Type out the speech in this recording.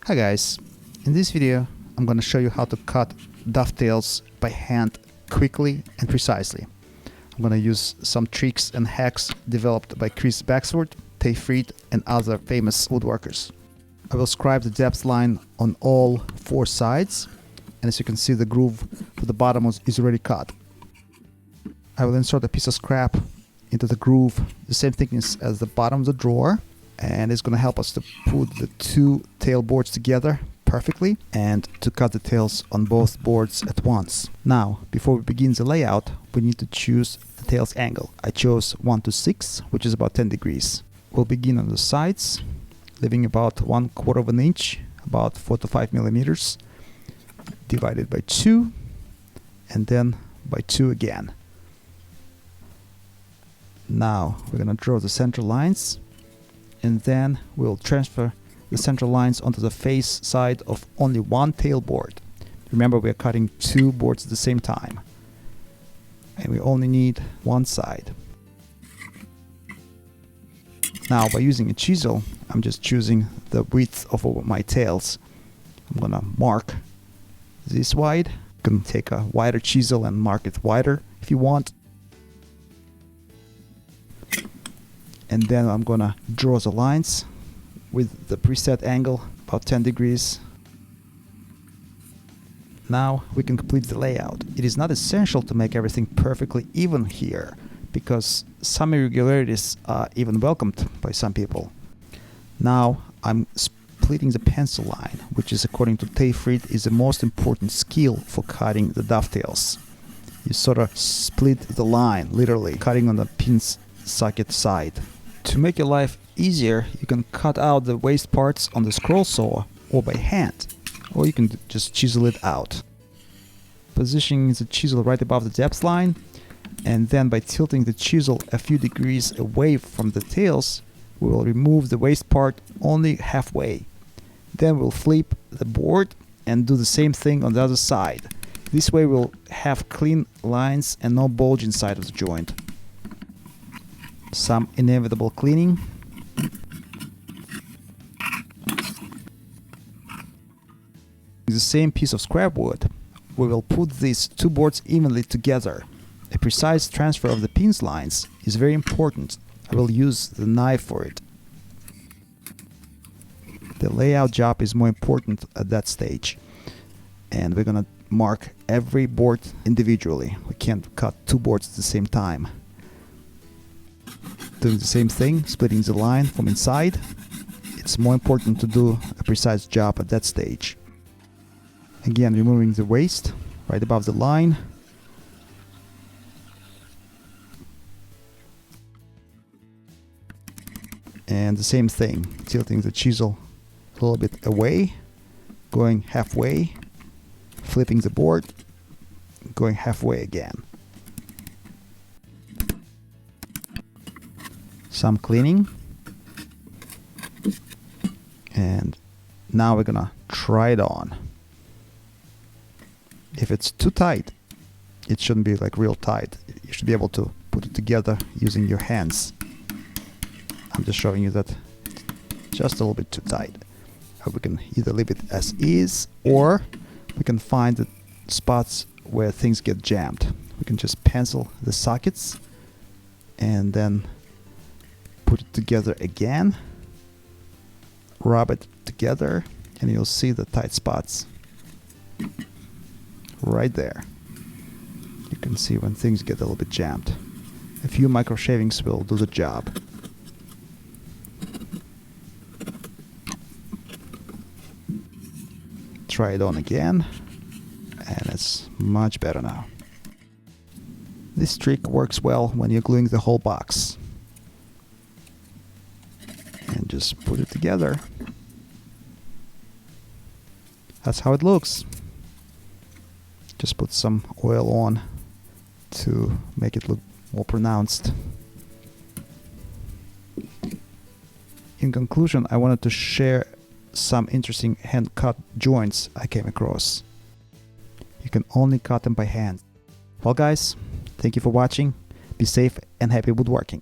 Hi guys, in this video I'm going to show you how to cut dovetails by hand quickly and precisely. I'm going to use some tricks and hacks developed by Chris Becksvoort, Tage Frid and other famous woodworkers. I will scribe the depth line on all four sides, and as you can see, the groove for the bottom is already cut. I will insert a piece of scrap into the groove the same thickness as the bottom of the drawer, and it's going to help us to put the two tail boards together perfectly and to cut the tails on both boards at once. Now, before we begin the layout, we need to choose the tail's angle. I chose 1 to 6, which is about 10 degrees. We'll begin on the sides, leaving about 1/4 of an inch, about 4 to 5 millimeters, divided by 2, and then by 2 again. Now, we're going to draw the center lines, and then we'll transfer the central lines onto the face side of only one tail board. Remember, we're cutting two boards at the same time, and we only need one side. Now, by using a chisel, I'm just choosing the width of my tails. I'm gonna mark this wide. You can take a wider chisel and mark it wider if you want. And then I'm gonna draw the lines with the preset angle, about 10 degrees. Now we can complete the layout. It is not essential to make everything perfectly even here, because some irregularities are even welcomed by some people. Now I'm splitting the pencil line, which is, according to Tage Frid, is the most important skill for cutting the dovetails. You sort of split the line, literally, cutting on the pin's socket side. To make your life easier, you can cut out the waste parts on the scroll saw or by hand, or you can just chisel it out. Positioning the chisel right above the depth line, and then by tilting the chisel a few degrees away from the tails, we will remove the waste part only halfway. Then we'll flip the board and do the same thing on the other side. This way we'll have clean lines and no bulge inside of the joint. Some inevitable cleaning. The same piece of scrap wood, we will put these two boards evenly together. A precise transfer of the pins lines is very important. I will use the knife for it. The layout job is more important at that stage, and we're gonna mark every board individually. We can't cut two boards at the same time. Doing the same thing, splitting the line from inside. It's more important to do a precise job at that stage. Again, removing the waste right above the line. And the same thing, tilting the chisel a little bit away, going halfway, flipping the board, going halfway again. Some cleaning, and now we're gonna try it on. If it's too tight, it shouldn't be like real tight. You should be able to put it together using your hands. I'm just showing you that it's just a little bit too tight. We can either leave it as is, or we can find the spots where things get jammed. We can just pencil the sockets and then put it together again, rub it together, and you'll see the tight spots right there. You can see when things get a little bit jammed. A few micro shavings will do the job. Try it on again, and it's much better now. This trick works well when you're gluing the whole box. And just put it together. That's how it looks. Just put some oil on to make it look more pronounced. In conclusion, I wanted to share some interesting hand-cut joints I came across. You can only cut them by hand. Well guys, thank you for watching. Be safe and happy woodworking.